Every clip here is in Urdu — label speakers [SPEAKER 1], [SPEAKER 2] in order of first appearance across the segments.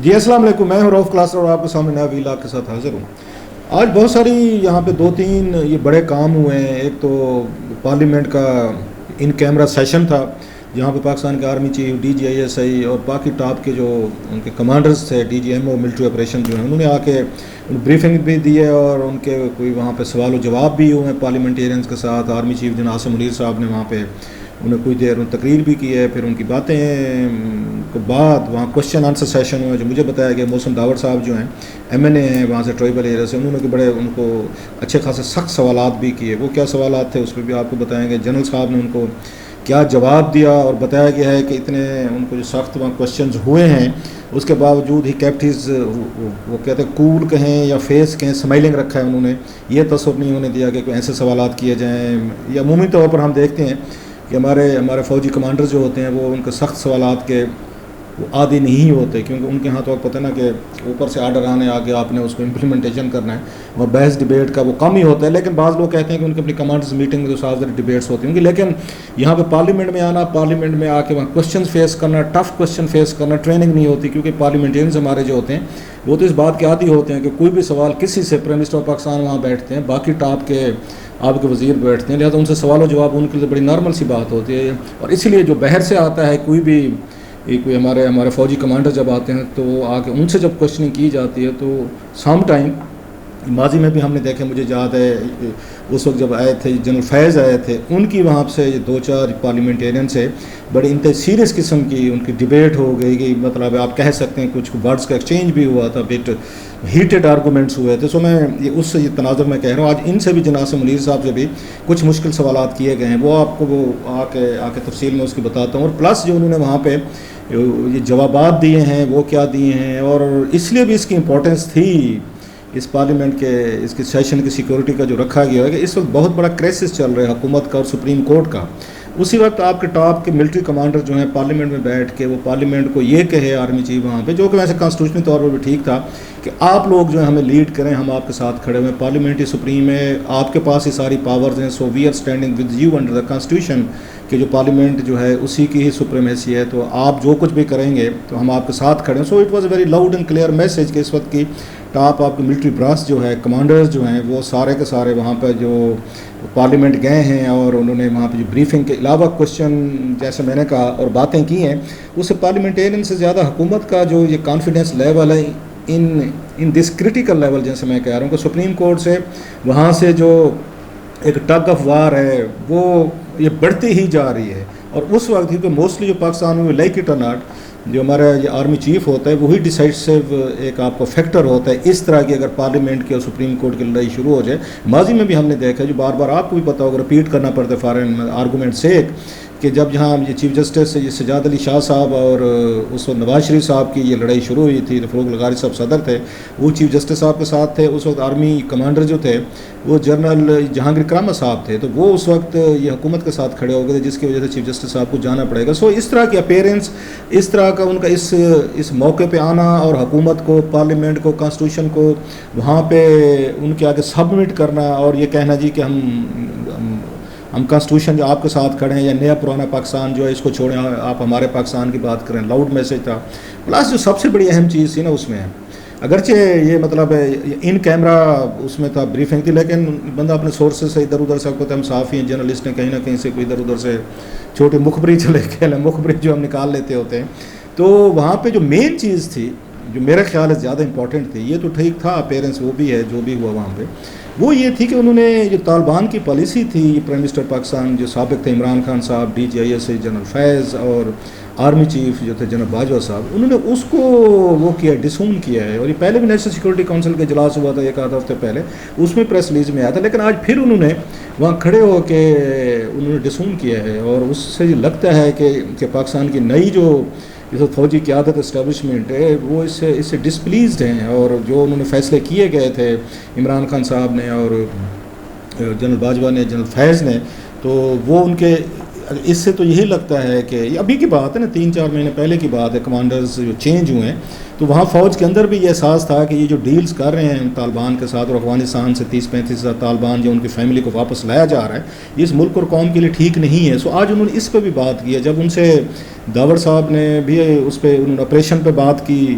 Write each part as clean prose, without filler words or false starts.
[SPEAKER 1] جی السلام علیکم، میں ہوں رؤف کلاسر اور آپ کے سامنے نیا ویلاگ کے ساتھ حاضر ہوں۔ آج بہت ساری یہاں پہ 2-3 یہ بڑے کام ہوئے ہیں۔ ایک تو پارلیمنٹ کا ان کیمرا سیشن تھا جہاں پہ پاکستان کے army chief, D G I S I اور باقی ٹاپ کے جو ان کے کمانڈرز تھے، D G M O military operation جو ہیں، انہوں نے آ کے بریفنگ بھی دی ہے اور ان کے کوئی وہاں پہ سوال و جواب بھی ہوئے ہیں پارلیمنٹیرینز کے ساتھ۔ آرمی چیف جناب آصم صاحب نے وہاں پہ انہیں کچھ دیر تقریر بھی کی ہے، پھر ان کی باتیں کے بعد وہاں کوشچن آنسر سیشن ہوئے جو مجھے بتایا گیا محسن داور صاحب جو ہیں ایم این اے ہیں وہاں سے ٹرائبل ایریا سے، انہوں نے بڑے ان کو اچھے خاصے سخت سوالات بھی کیے۔ وہ کیا سوالات تھے اس پہ بھی آپ کو بتائیں گے۔ جنرل صاحب نے ان کو کیا جواب دیا اور بتایا گیا ہے کہ اتنے ان کو جو سخت وہاں کوشچنز ہوئے ہیں اس کے باوجود ہی کیپٹیز وہ کہتے ہیں کول کہیں یا فیس کہیں اسمائلنگ رکھا ہے، انہوں نے یہ تصور نہیں ہونے دیا کہ کوئی ایسے سوالات کیے جائیں۔ یا عمومی طور پر ہم دیکھتے ہیں کہ ہمارے فوجی کمانڈر جو ہوتے ہیں وہ ان کے سخت سوالات کے وہ عادی نہیں ہوتے، کیونکہ ان کے ہاں تو آپ پتہ نا کہ اوپر سے آرڈر آنے آگے آپ نے اس کو امپلیمنٹیشن کرنا ہے اور بحث ڈبیٹ کا وہ کم ہی ہوتا ہے۔ لیکن بعض لوگ کہتے ہیں کہ ان کی اپنی کمانڈرز میٹنگ میں جو صاف ڈبیٹس ہوتی ہوں گی، لیکن یہاں پہ پارلیمنٹ میں آنا، پارلیمنٹ میں آ کے وہاں کوشچن فیس کرنا، ٹف کوشچن فیس کرنا، ٹریننگ نہیں ہوتی، کیونکہ پارلیمنٹینز ہمارے جو ہوتے ہیں وہ تو اس بات کے عادی ہوتے ہیں کہ کوئی بھی سوال کسی سے پرائم منسٹر آف پاکستان وہاں بیٹھتے ہیں، باقی ٹاپ کے آپ کے وزیر بیٹھتے ہیں، لہٰذا ان سے سوال و جواب ان کے لیے بڑی نارمل سی بات ہوتی ہے۔ اور اسی لیے جو باہر سے آتا ہے کوئی ہمارے فوجی کمانڈر جب آتے ہیں تو آ کے ان سے جب کوشچننگ کی جاتی ہے تو سم ٹائم ماضی میں بھی ہم نے دیکھے، مجھے یاد ہے اس وقت جب آئے تھے جنرل فیض آئے تھے، ان کی وہاں سے 2-4 پارلیمنٹیرین سے بڑی انتہائی سیریس قسم کی ان کی ڈبیٹ ہو گئی کہ مطلب آپ کہہ سکتے ہیں کچھ ورڈز کا ایکسچینج بھی ہوا تھا، بٹ ہیٹڈ آرگومنٹس ہوئے تھے۔ سو میں یہ تناظر میں کہہ رہا ہوں، آج ان سے بھی جناب سے منیر صاحب سے بھی کچھ مشکل سوالات کیے گئے ہیں، وہ آپ کو وہ آ کے تفصیل میں اس کی بتاتا ہوں۔ اور پلس جو انہوں نے وہاں پہ یہ جوابات دیے ہیں وہ کیا دیے ہیں، اور اس لیے بھی اس کی امپورٹنس تھی اس پارلیمنٹ کے اس کے سیشن کی سیکورٹی کا جو رکھا گیا ہے کہ اس وقت بہت بڑا کرائسس چل رہا ہے حکومت کا اور سپریم کورٹ کا۔ اسی وقت آپ کے ٹاپ کے ملٹری کمانڈر جو ہیں پارلیمنٹ میں بیٹھ کے وہ پارلیمنٹ کو یہ کہے آرمی چیف وہاں پہ، جو کہ ویسے کانسٹیٹیوشنل طور پر بھی ٹھیک تھا کہ آپ لوگ جو ہیں ہمیں لیڈ کریں، ہم آپ کے ساتھ کھڑے ہوئے ہیں، پارلیمنٹ ہی سپریم ہے، آپ کے پاس ہی ساری پاورز ہیں، so we are standing with you under the constitution, کہ جو پارلیمنٹ جو ہے اسی کی ہی سپریمیسی ہے، تو آپ جو کچھ بھی کریں گے تو ہم آپ کے ساتھ کھڑے ہیں۔ So it was a very loud and clear message کہ اس وقت کی ٹاپ آپ کے ملٹری براس جو ہے، کمانڈرز جو ہیں، وہ سارے کے سارے وہاں پہ جو پارلیمنٹ گئے ہیں اور انہوں نے وہاں پہ جو بریفنگ کے علاوہ کوشچن جیسے میں نے کہا اور باتیں کی ہیں، اس سے پارلیمنٹیرین سے زیادہ حکومت کا جو یہ کانفیڈنس لیول ہے ان دس کریٹیکل لیول، جیسے میں کہہ رہا ہوں کہ سپریم کورٹ سے وہاں سے جو ایک ٹگ آف وار ہے وہ یہ بڑھتی ہی جا رہی ہے۔ اور اس وقت کیونکہ موسٹلی جو پاکستان میں لائک اٹ اور ناٹ جو ہمارا یہ آرمی چیف ہوتا ہے وہی ڈیسائڈسو ایک آپ کو فیکٹر ہوتا ہے اس طرح کی اگر پارلیمنٹ کی اور سپریم کورٹ کی لڑائی شروع ہو جائے۔ ماضی میں بھی ہم نے دیکھا جو بار بار آپ کو بھی پتا ہوگا، رپیٹ کرنا پڑتا ہے فارن آرگومنٹ سے کہ جب یہاں یہ چیف جسٹس یہ سجاد علی شاہ صاحب اور اس وقت نواز شریف صاحب کی یہ لڑائی شروع ہوئی تھی، فروغ لغاری صاحب صدر تھے، وہ چیف جسٹس صاحب کے ساتھ تھے، اس وقت آرمی کمانڈر جو تھے وہ جنرل جہانگیر کرامہ صاحب تھے، تو وہ اس وقت یہ حکومت کے ساتھ کھڑے ہو گئے تھے، جس کی وجہ سے چیف جسٹس صاحب کو جانا پڑے گا۔ سو اس طرح کی اپیرنس، اس طرح کا ان کا اس موقع پہ آنا اور حکومت کو، پارلیمنٹ کو، کانسٹیٹیوشن کو وہاں پہ ان کے آگے سبمٹ کرنا اور یہ کہنا جی کہ ہم کانسٹیٹیوشن جو آپ کے ساتھ کھڑے ہیں یا نیا پرانا پاکستان جو ہے اس کو چھوڑیں، آپ ہمارے پاکستان کی بات کریں، لاؤڈ میسیج تھا۔ پلس جو سب سے بڑی اہم چیز تھی نا اس میں، اگرچہ یہ مطلب ان کیمرا اس میں تھا بریفنگ تھی، لیکن بندہ اپنے سورسز سے ادھر ادھر سے ہوتا ہے، ہم صحافی ہیں، جرنلسٹ ہیں، کہیں نہ کہیں سے کوئی ادھر ادھر سے چھوٹی مخبری چلے گئے، مخبری جو ہم نکال لیتے ہوتے ہیں۔ تو وہاں پہ جو مین چیز تھی جو میرا خیال ہے زیادہ امپورٹنٹ تھی، یہ تو ٹھیک تھا اپیرنس وہ بھی ہے جو بھی ہوا وہاں پہ، وہ یہ تھی کہ انہوں نے جو طالبان کی پالیسی تھی، پرائم منسٹر پاکستان جو سابق تھے عمران خان صاحب، D G I S I general Faiz اور آرمی چیف جو تھے جنرل باجوہ صاحب، انہوں نے اس کو وہ کیا ڈسون کیا ہے، اور یہ پہلے بھی نیشنل سیکورٹی کونسل کا اجلاس ہوا تھا ایک آدھا ہفتے پہلے، اس میں پریس ریلیز میں آیا تھا، لیکن آج پھر انہوں نے وہاں کھڑے ہو کے انہوں نے ڈسون کیا ہے، اور اس سے یہ لگتا ہے کہ پاکستان کی نئی جو فوجی قیادت اسٹیبلشمنٹ ہے وہ اس سے ڈسپلیزڈ ہیں، اور جو انہوں نے فیصلے کیے گئے تھے عمران خان صاحب نے اور جنرل باجوہ نے، جنرل فیض نے، تو وہ ان کے اس سے تو یہی لگتا ہے کہ یہ ابھی کی بات ہے نا، 3-4 مہینے پہلے کی بات ہے، کمانڈرز جو چینج ہوئے ہیں تو وہاں فوج کے اندر بھی یہ احساس تھا کہ یہ جو ڈیلز کر رہے ہیں طالبان کے ساتھ، اور افغانستان سے 30-35 طالبان جو ان کی فیملی کو واپس لایا جا رہا ہے، یہ اس ملک اور قوم کے لیے ٹھیک نہیں ہے۔ سو آج انہوں نے اس پہ بھی بات کی ہے، جب ان سے داور صاحب نے بھی اس پہ انہوں نے آپریشن پہ بات کی،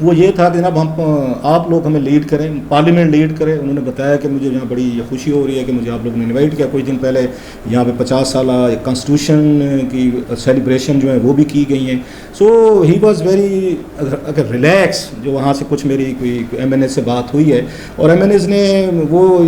[SPEAKER 1] وہ یہ تھا کہ جناب آپ لوگ ہمیں لیڈ کریں، پارلیمنٹ لیڈ کریں. انہوں نے بتایا کہ مجھے یہاں بڑی خوشی ہو رہی ہے کہ مجھے آپ لوگوں نے انوائٹ کیا. کچھ دن پہلے یہاں پہ 50 سالہ کانسٹیٹیوشن کی سیلیبریشن جو ہے وہ بھی کی گئی ہیں. سو ہی واز ویری اگر ریلیکس. جو وہاں سے کچھ میری کوئی ایم این اے سے بات ہوئی ہے، اور ایم این ایز نے وہ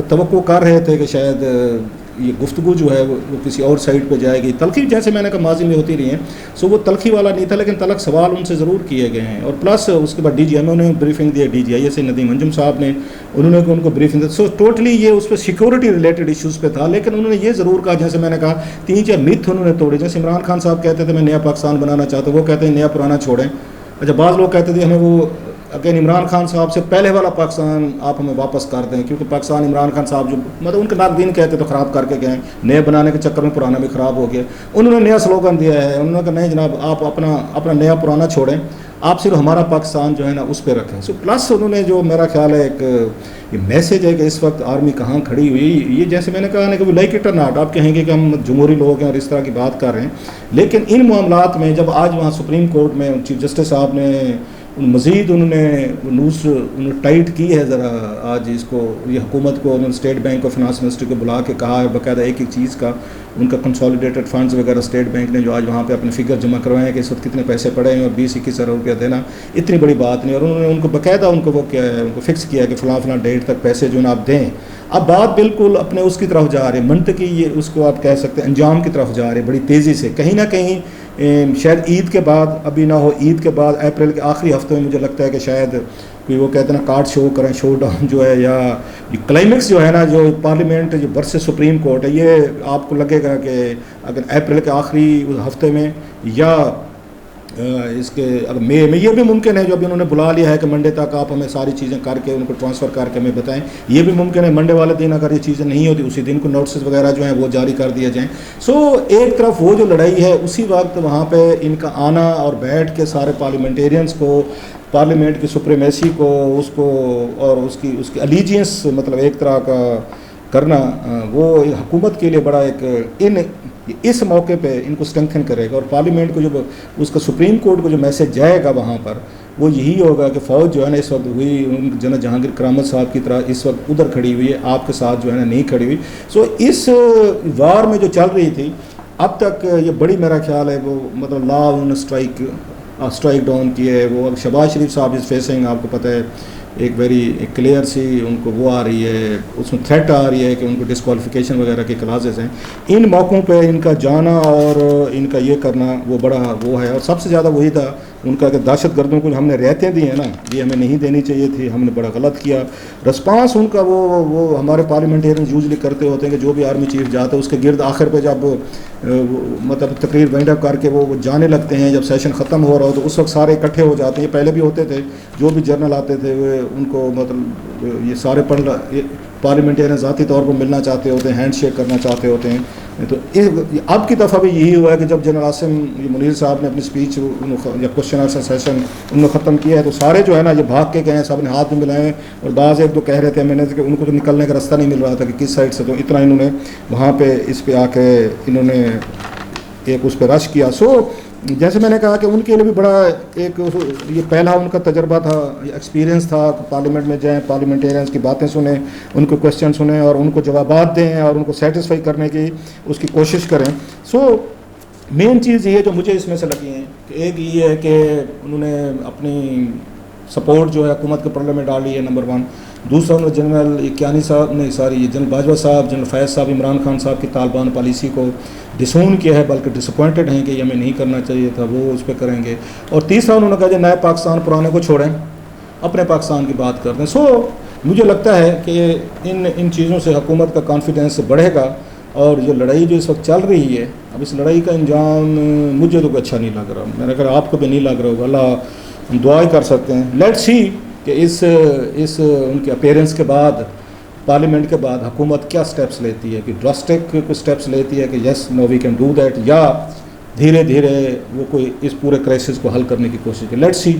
[SPEAKER 1] توقع کر رہے تھے کہ شاید یہ گفتگو جو ہے وہ کسی اور سائٹ پہ جائے گی. تلخی جیسے میں نے کہا ماضی میں ہوتی رہی ہیں، سو وہ تلخی والا نہیں تھا، لیکن تلخ سوال ان سے ضرور کیے گئے ہیں. اور پلس اس کے بعد ڈی جی ایم نے بریفنگ دیا، ڈی جی آئی سے ندیم انجم صاحب نے، انہوں نے ان کو بریفنگ دی. سو ٹوٹلی یہ اس پہ سیکورٹی ریلیٹڈ ایشوز پہ تھا. لیکن انہوں نے یہ ضرور کہا، جیسے میں نے کہا 3-4 میتھ انہوں نے توڑے. جیسے عمران خان صاحب کہتے تھے میں نیا پاکستان بنانا چاہتا ہوں، وہ کہتے ہیں نیا پرانا چھوڑیں. اچھا بعض لوگ کہتے تھے ہمیں وہ اگین عمران خان صاحب سے پہلے والا پاکستان آپ ہمیں واپس کر دیں، کیونکہ پاکستان عمران خان صاحب جو مطلب ان کے ناقدین کہتے تو خراب کر کے گئے، نئے بنانے کے چکر میں پرانا بھی خراب ہو گیا. انہوں نے نیا سلوگن دیا ہے، انہوں نے کہا نہیں جناب آپ اپنا نیا پرانا چھوڑیں، آپ صرف ہمارا پاکستان جو ہے نا اس پہ رکھیں. سو پلس انہوں نے جو میرا خیال ہے ایک یہ میسیج ہے کہ اس وقت آرمی کہاں کھڑی ہوئی. یہ جیسے میں نے کہا نا کہ وہ لائک اٹ اور ناٹ، آپ کہیں گے کہ ہم جمہوری لوگ ہیں اور اس طرح کی بات کر رہے ہیں، لیکن ان معاملات میں جب آج وہاں سپریم کورٹ میں چیف جسٹس صاحب نے مزید انہوں نے ٹائٹ کی ہے ذرا آج اس کو، یہ حکومت کو انہوں نے اسٹیٹ بینک اور فنانس منسٹری کو بلا کے کہا ہے باقاعدہ ایک چیز کا، ان کا کنسالیڈیٹڈ فنڈز وغیرہ اسٹیٹ بینک نے جو آج وہاں پہ اپنے فگر جمع کروائے ہیں کہ اس وقت کتنے پیسے پڑے ہیں اور 20-21 ارب روپیہ دینا اتنی بڑی بات نہیں. اور انہوں نے ان کو باقاعدہ ان کو وہ کیا ہے، ان کو فکس کیا کہ فلاں ڈیٹ تک پیسے جو ہے آپ دیں. اب بات بالکل اپنے اس کی طرف جا رہے، منطقی یہ اس کو آپ کہہ سکتے ہیں انجام کی طرف جا رہے بڑی تیزی سے. کہیں نہ کہیں شاید عید کے بعد، ابھی نہ ہو عید کے بعد اپریل کے آخری ہفتے میں مجھے لگتا ہے کہ شاید کوئی وہ کہتے ہیں نا کارڈ شو کریں، شو ڈاؤن جو ہے، یا کلائمیکس جو ہے نا جو پارلیمنٹ جو ورسز سپریم کورٹ ہے، یہ آپ کو لگے گا کہ اگر اپریل کے آخری ہفتے میں یا اس کے اگر مئی میں، یہ بھی ممکن ہے جو ابھی انہوں نے بلا لیا ہے کہ منڈے تک آپ ہمیں ساری چیزیں کر کے ان کو ٹرانسفر کر کے ہمیں بتائیں. یہ بھی ممکن ہے منڈے والے دن اگر یہ چیزیں نہیں ہوتی اسی دن کو نوٹسز وغیرہ جو ہیں وہ جاری کر دیے جائیں. سو ایک طرف وہ جو لڑائی ہے اسی وقت وہاں پہ ان کا آنا اور بیٹھ کے سارے پارلیمنٹیرینس کو، پارلیمنٹ کی سپریمیسی کو، اس کو اور اس کی الیجینس مطلب ایک طرح کا کرنا، وہ حکومت کے لیے بڑا ایک اس موقع پہ ان کو اسٹرینتھن کرے گا. اور پارلیمنٹ کو جو اس کا سپریم کورٹ کو جو میسج جائے گا وہاں پر وہ یہی ہوگا کہ فوج جو ہے نا اس وقت ہوئی جنرل جہانگیر کرامت صاحب کی طرح اس وقت ادھر کھڑی ہوئی ہے، آپ کے ساتھ جو ہے نا نہیں کھڑی ہوئی. سو اس وار میں جو چل رہی تھی اب تک یہ بڑی میرا خیال ہے وہ مطلب لا انہوں نے اسٹرائک ڈاؤن کی ہے. وہ شہباز شریف صاحب از فیسنگ، آپ کو پتہ ہے ایک ویری کلیئر سی ان کو وہ آ رہی ہے، اس میں تھریٹ آ رہی ہے کہ ان کو ڈسکوالیفیکیشن وغیرہ کے کلازز ہیں. ان موقعوں پہ ان کا جانا اور ان کا یہ کرنا وہ بڑا وہ ہے. اور سب سے زیادہ وہی تھا ان کا کہ دہشت گردوں کو ہم نے رعایتیں دی ہیں نا، یہ ہمیں نہیں دینی چاہیے تھی، ہم نے بڑا غلط کیا. رسپانس ان کا وہ ہمارے پارلیمنٹیرین یوزلی کرتے ہوتے ہیں کہ جو بھی آرمی چیف جاتے ہیں اس کے گرد آخر پہ جب مطلب تقریر وائنڈ اپ کر کے وہ جانے لگتے ہیں، جب سیشن ختم ہو رہا ہو تو اس وقت سارے اکٹھے ہو جاتے ہیں. یہ پہلے بھی ہوتے تھے، جو بھی جرنل آتے تھے وہ ان کو مطلب یہ سارے پارلیمنٹیرین ذاتی طور پر ملنا چاہتے ہوتے ہیں، ہینڈ شیک کرنا چاہتے ہوتے ہیں. تو اب کی دفعہ بھی یہی ہوا ہے کہ جب جنرل عاصم منیر صاحب نے اپنی اسپیچ یا کوشچن آنسر سیشن انہوں نے ختم کیا ہے تو سارے جو ہے نا یہ بھاگ کے گئے ہیں، سب نے ہاتھ بھی ملائے. اور بعض ایک دو کہہ رہے تھے میں نے کہ ان کو تو نکلنے کا راستہ نہیں مل رہا تھا کہ کس سائڈ سے، تو اتنا انہوں نے وہاں پہ اس پہ آ کے انہوں نے ایک اس پہ رش کیا. سو جیسے میں نے کہا کہ ان کے لیے بھی بڑا ایک یہ پہلا ان کا تجربہ تھا، ایکسپیرینس تھا، پارلیمنٹ میں جائیں، پارلیمنٹیرینس کی باتیں سنیں، ان کو کویسچن سنیں اور ان کو جوابات دیں اور ان کو سیٹسفائی کرنے کی اس کی کوشش کریں. سو مین چیز یہ ہے جو مجھے اس میں سے لگی ہے کہ ایک یہ ہے کہ انہوں نے اپنی سپورٹ جو ہے حکومت کے پرلے میں ڈالی ہے، نمبر 1. دوسرا انہوں نے جنرل کیانی صاحب نے جنرل باجوہ صاحب، جنرل فیض صاحب، عمران خان صاحب کی طالبان پالیسی کو ڈسون کیا ہے، بلکہ ڈس اپوائنٹڈ ہیں کہ یہ ہمیں نہیں کرنا چاہیے تھا، وہ اس پہ کریں گے. اور تیسرا انہوں نے کہا کہ نئے پاکستان پرانے کو چھوڑیں، اپنے پاکستان کی بات کرتے ہیں. سو مجھے لگتا ہے کہ ان چیزوں سے حکومت کا کانفیڈنس بڑھے گا. اور یہ لڑائی جو اس وقت چل رہی ہے اب اس لڑائی کا انجام مجھے تو اچھا نہیں لگ رہا، میں نے کہا آپ کو بھی نہیں لگ رہا ہوگا. اللہ ہم دعائیں کر سکتے ہیں. لیٹ سی کہ اس ان کے اپیرنس کے بعد، پارلیمنٹ کے بعد حکومت کیا سٹیپس لیتی ہے، کہ ڈراسٹک کوئی سٹیپس لیتی ہے کہ یس نو وی کین ڈو دیٹ، یا دھیرے دھیرے وہ کوئی اس پورے کرائسس کو حل کرنے کی کوشش کرے. Let see.